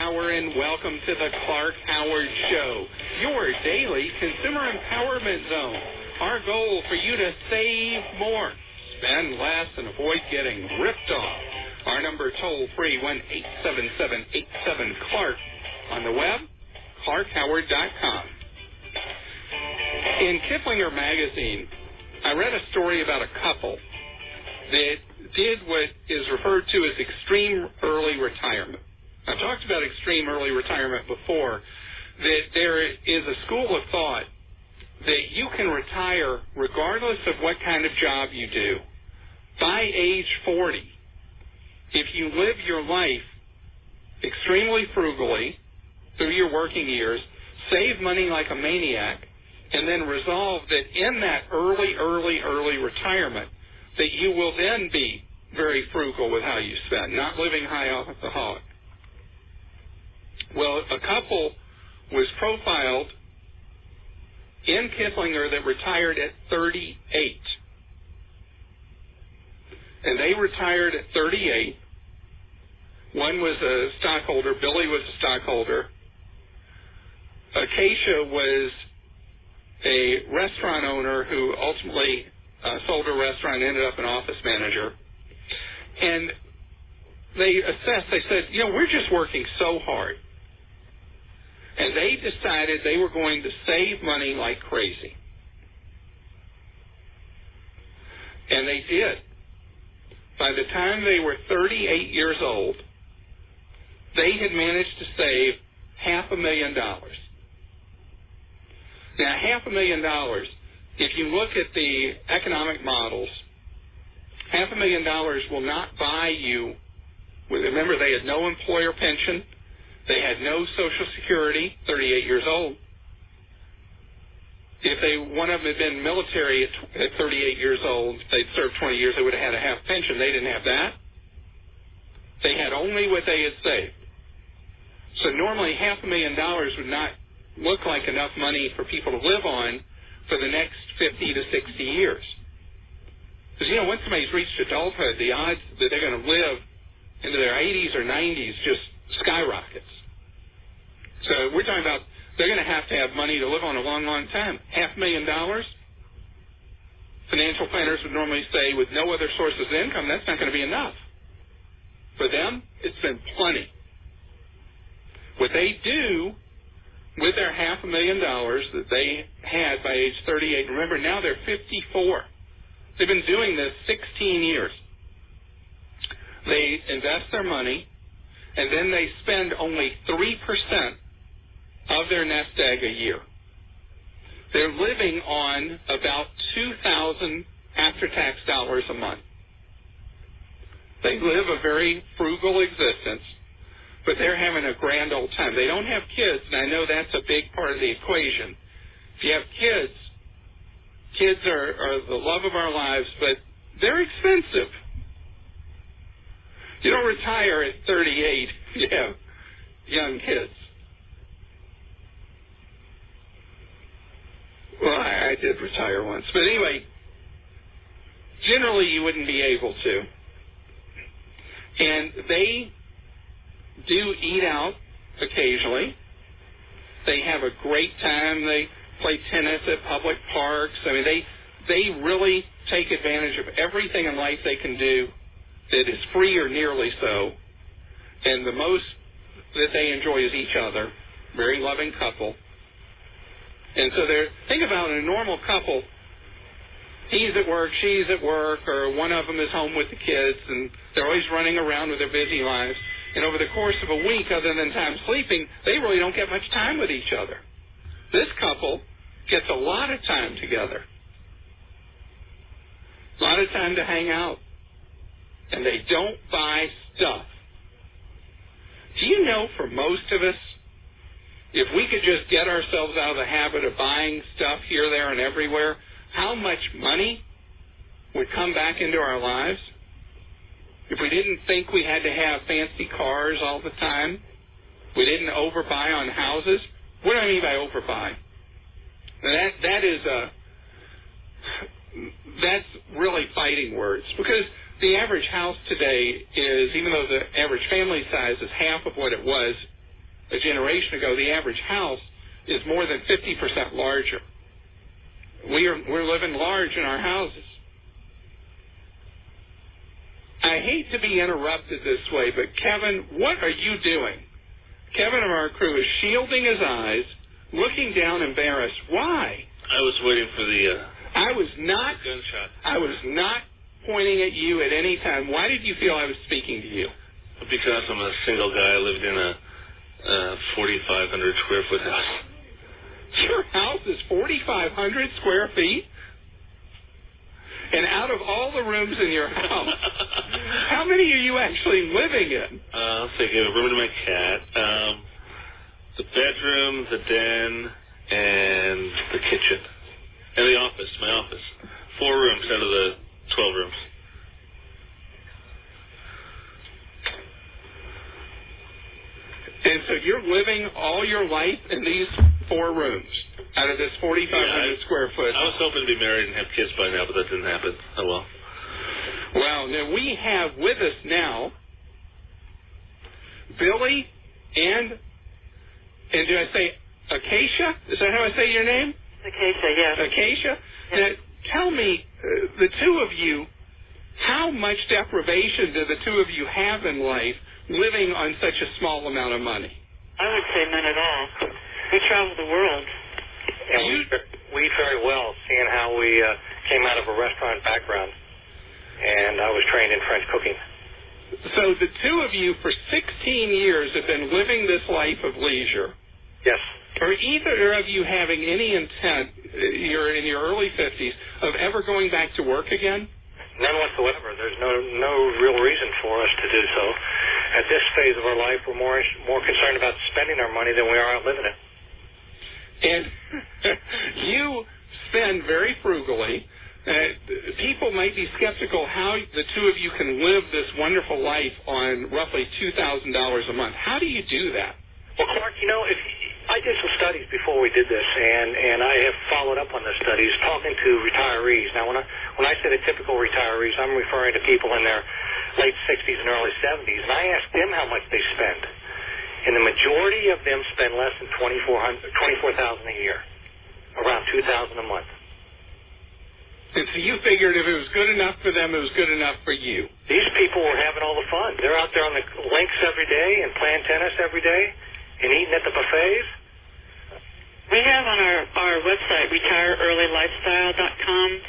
hour, and welcome to the Clark Howard Show, your daily consumer empowerment zone. Our goal for you to save more, spend less, and avoid getting ripped off. Our number toll-free, 1-877-87-CLARK. On the web, clarkhoward.com. In Kiplinger magazine, I read a story about a couple that did what is referred to as extreme early retirement. I've talked about extreme early retirement before, that there is a school of thought that you can retire regardless of what kind of job you do. By age 40, if you live your life extremely frugally through your working years, save money like a maniac, and then resolve that in that early retirement that you will then be very frugal with how you spend, not living high off the hog. Well, a couple was profiled in Kiplinger that retired at 38. And they retired at 38. One was a stockholder. Billy was a stockholder. Akaisha was a restaurant owner who ultimately sold her restaurant and ended up an office manager. And they assessed, they said, we're just working so hard. And they decided they were going to save money like crazy. And they did. By the time they were 38 years old, they had managed to save $500,000. Now, $500,000, if you look at the economic models, $500,000 will not buy you. Remember, they had no employer pension. They had no Social Security, 38 years old. If one of them had been military at 38 years old, they'd served 20 years, they would have had a half pension. They didn't have that. They had only what they had saved. So normally $500,000 would not look like enough money for people to live on for the next 50 to 60 years. Because, once somebody's reached adulthood, the odds that they're going to live into their 80s or 90s just skyrockets. So we're talking about they're going to have money to live on a long, long time. $500,000? Financial planners would normally say with no other sources of income, that's not going to be enough. For them, it's been plenty. What they do with their $500,000 that they had by age 38, remember now they're 54. They've been doing this 16 years. They invest their money, and then they spend only 3% of their nest egg a year. They're living on about $2,000 after-tax dollars a month. They live a very frugal existence, but they're having a grand old time. They don't have kids, and I know that's a big part of the equation. If you have kids, kids are the love of our lives, but they're expensive. You don't retire at 38 if you have young kids. Well, I did retire once. But anyway, generally you wouldn't be able to. And they do eat out occasionally. They have a great time. They play tennis at public parks. I mean, they really take advantage of everything in life they can do that is free or nearly so. And the most that they enjoy is each other. Very loving couple. And so think about a normal couple. He's at work, she's at work, or one of them is home with the kids, and they're always running around with their busy lives. And over the course of a week, other than time sleeping, they really don't get much time with each other. This couple gets a lot of time together. A lot of time to hang out. And they don't buy stuff. Do you know, for most of us, if we could just get ourselves out of the habit of buying stuff here, there, and everywhere, how much money would come back into our lives? If we didn't think we had to have fancy cars all the time, we didn't overbuy on houses. What do I mean by overbuy? That's really fighting words, because the average house today is, even though the average family size is half of what it was a generation ago, the average house is more than 50% larger. We're living large in our houses. I hate to be interrupted this way, but Kevin, what are you doing? Kevin of our crew is shielding his eyes, looking down embarrassed. Why? I was waiting for the gunshot. I was not pointing at you at any time. Why did you feel I was speaking to you? Because I'm a single guy. I lived in a 4,500 square foot house. Your house is 4,500 square feet? And out of all the rooms in your house, how many are you actually living in? I'll take a room to my cat, the bedroom, the den, and the kitchen, and the office, my office. 4 rooms out of the 12 rooms. And so you're living all your life in these 4 rooms out of this 4,500 square foot. I was hoping to be married and have kids by now, but that didn't happen. Oh, well. Well, now we have with us now Billy and do I say Akaisha? Is that how I say your name? Akaisha, yes. Akaisha? Yes. Now, tell me, the two of you, how much deprivation do the two of you have in life living on such a small amount of money? I would say none at all. We travel the world. And we eat very well, seeing how we came out of a restaurant background, and I was trained in French cooking. So the two of you for 16 years have been living this life of leisure. Yes. Are either of you having any intent, you're in your early 50s, of ever going back to work again? None whatsoever. There's no real reason for us to do so. At this phase of our life, we're more concerned about spending our money than we are outliving it. And you spend very frugally. People might be skeptical how the two of you can live this wonderful life on roughly $2,000 a month. How do you do that? Well, Clark, I did some studies before we did this, and I have followed up on the studies, talking to retirees. Now, when I say the typical retirees, I'm referring to people in their late 60s and early 70s, and I asked them how much they spend. And the majority of them spend less than $24,000 a year, around $2,000 a month. And so you figured if it was good enough for them, it was good enough for you. These people were having all the fun. They're out there on the links every day and playing tennis every day and eating at the buffets. We have on our website, retireearlylifestyle.com,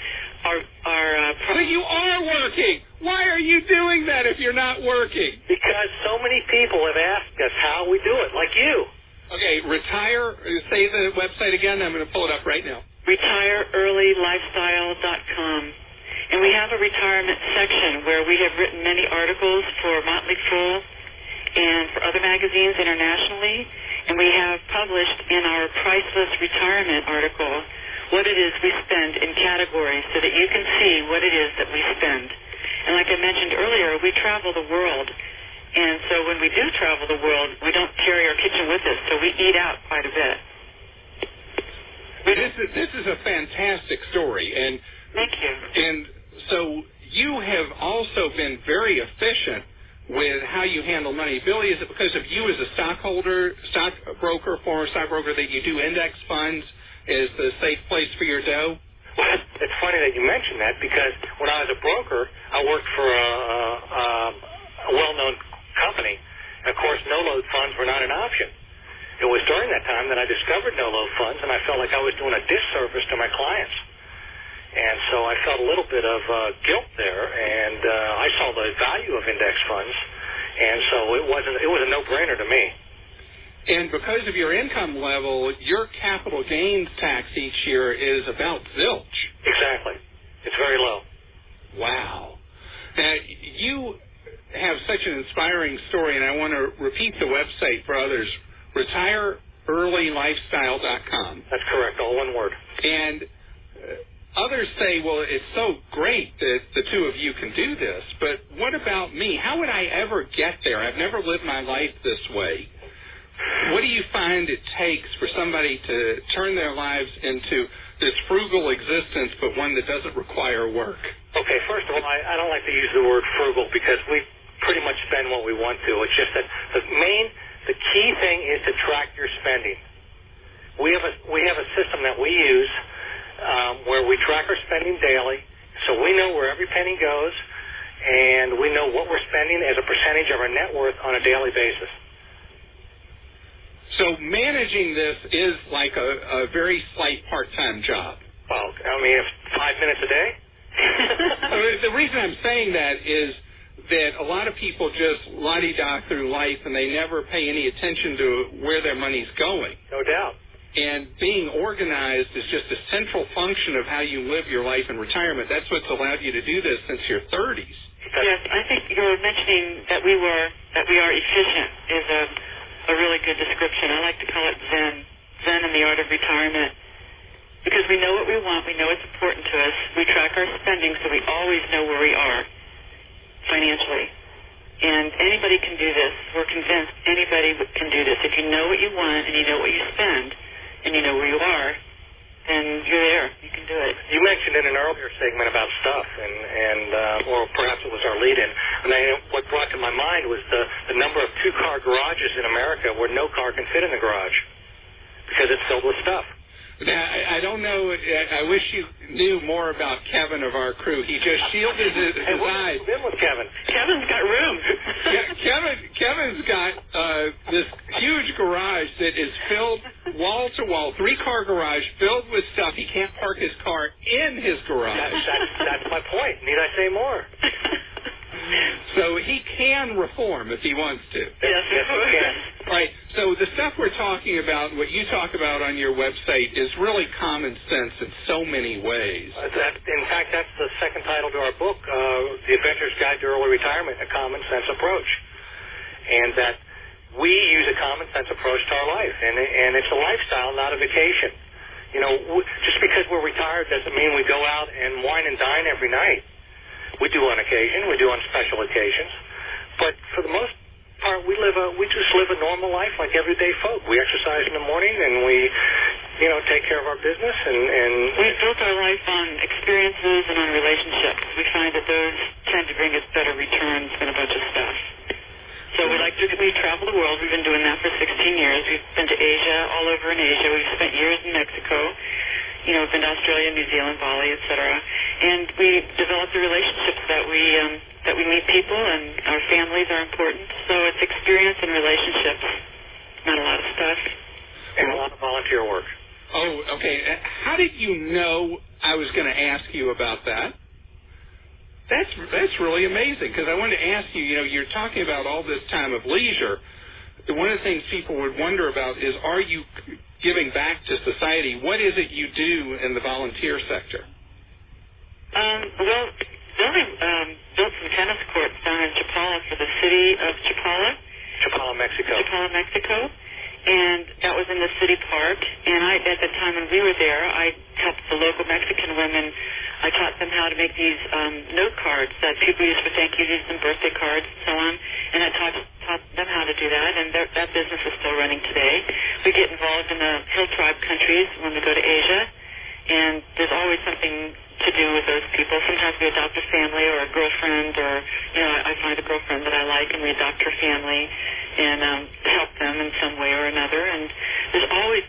So you are working. Why are you doing that if you're not working? Because so many people have asked us how we do it, like you. Okay, say the website again. I'm going to pull it up right now. retireearlylifestyle.com. And we have a retirement section where we have written many articles for Motley Fool and for other magazines internationally. And we have published in our Priceless Retirement article what it is we spend in categories so that you can see what it is that we spend. And like I mentioned earlier, we travel the world. And so when we do travel the world, we don't carry our kitchen with us, so we eat out quite a bit. This is a fantastic story. And thank you. And so you have also been very efficient with how you handle money. Billy, is it because of you as a stockbroker, former stockbroker, that you do index funds as the safe place for your dough? Well, it's funny that you mentioned that, because when I was a broker, I worked for a well-known company. And, of course, no-load funds were not an option. It was during that time that I discovered no-load funds, and I felt like I was doing a disservice to my clients. And so I felt a little bit of guilt there, and I saw the value of index funds, and so it was a no-brainer to me. And because of your income level, your capital gains tax each year is about zilch. Exactly. It's very low. Wow. Now, you have such an inspiring story, and I want to repeat the website for others, retireearlylifestyle.com. That's correct, all one word. And others say, well, it's so great that the two of you can do this, but what about me? How would I ever get there? I've never lived my life this way. What do you find it takes for somebody to turn their lives into this frugal existence, but one that doesn't require work? Okay, first of all, I don't like to use the word frugal, because we pretty much spend what we want to. It's just that the key thing thing is to track your spending. We have a system that we use where we track our spending daily, so we know where every penny goes, and we know what we're spending as a percentage of our net worth on a daily basis. So managing this is like a very slight part-time job. Well, I mean, 5 minutes a day? The reason I'm saying that is that a lot of people just la-di-da through life and they never pay any attention to where their money's going. No doubt. And being organized is just a central function of how you live your life in retirement. That's what's allowed you to do this since your 30s. Yes, I think you're mentioning that we are efficient is a really good description. I like to call it Zen in the art of retirement, because we know what we want, we know it's important to us, we track our spending so we always know where we are financially. And anybody can do this. We're convinced anybody can do this. If you know what you want and you know what you spend and you know where you are, then you're there. You can do it. You mentioned in an earlier segment about stuff, or perhaps it was our lead-in. And what brought to my mind was the number of two-car garages in America where no car can fit in the garage because it's filled with stuff. Now, I don't know. I wish you knew more about Kevin of our crew. He just shielded his eyes. What's been with Kevin? Kevin's got room. Kevin's got this huge garage that is filled wall to wall, 3-car garage filled with stuff. He can't park his car in his garage. That's my point. Need I say more? So he can reform if he wants to. Yes, he can. Right. So the stuff we're talking about, what you talk about on your website, is really common sense in so many ways. In fact, that's the second title to our book, The Adventurer's Guide to Early Retirement, A Common Sense Approach. And that we use a common sense approach to our life. And it's a lifestyle, not a vacation. You know, just because we're retired doesn't mean we go out and wine and dine every night. We do on occasion. We do on special occasions. But for the most part, we just live a normal life like everyday folk. We exercise in the morning, and we, take care of our business. And we've built our life on experiences and on relationships. We find that those tend to bring us better returns than a bunch of stuff. So we travel the world. We've been doing that for 16 years. We've been to Asia, all over in Asia. We've spent years in Mexico. We've been to Australia, New Zealand, Bali, etc. And we develop the relationships that we meet people, and our families are important. So it's experience and relationships, not a lot of stuff. And a lot of volunteer work. Oh, okay. How did you know I was going to ask you about that? That's really amazing, because I wanted to ask you, you're talking about all this time of leisure. One of the things people would wonder about is, are you giving back to society? What is it you do in the volunteer sector? Well, Billy built some tennis courts down in Chapala for the city of Chapala. Chapala, Mexico. Chapala, Mexico. And that was in the city park. And at the time when we were there, I helped the local Mexican women. I taught them how to make these note cards that people use for thank yous and birthday cards and so on. And I taught them how to do that, and that business is still running today. We get involved in the Hill Tribe countries when we go to Asia, and there's always something to do with those people. Sometimes we adopt a family or a girlfriend, or I find a girlfriend that I like, and we adopt her family and help them in some way or another. And there's always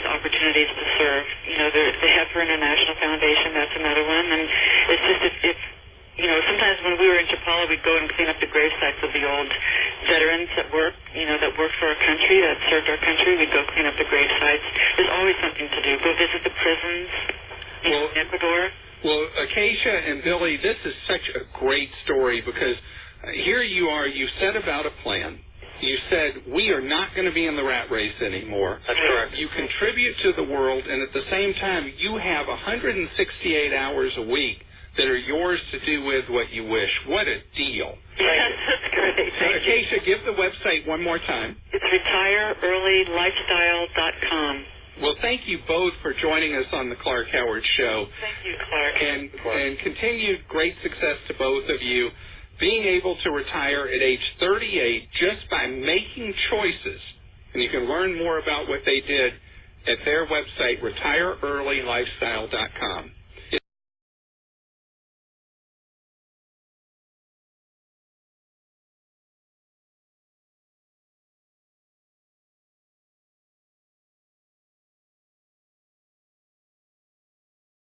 opportunities to serve. The Heifer International Foundation, that's another one. And it's just if sometimes when we were in Chapala, we'd go and clean up the grave sites of the old veterans that worked for our country, that served our country. We'd go clean up the grave sites. There's always something to do. Go visit the prisons in Ecuador. Well, Akaisha and Billy, this is such a great story, because here you are, you set about a plan. You said, we are not going to be in the rat race anymore. That's correct. You contribute to the world, and at the same time, you have 168 hours a week that are yours to do with what you wish. What a deal. Yes, that's great. So, Akaisha, give the website one more time. It's retireearlylifestyle.com. Well, thank you both for joining us on the Clark Howard Show. Thank you, Clark. And continued great success to both of you. Being able to retire at age 38 just by making choices. And you can learn more about what they did at their website, retireearlylifestyle.com.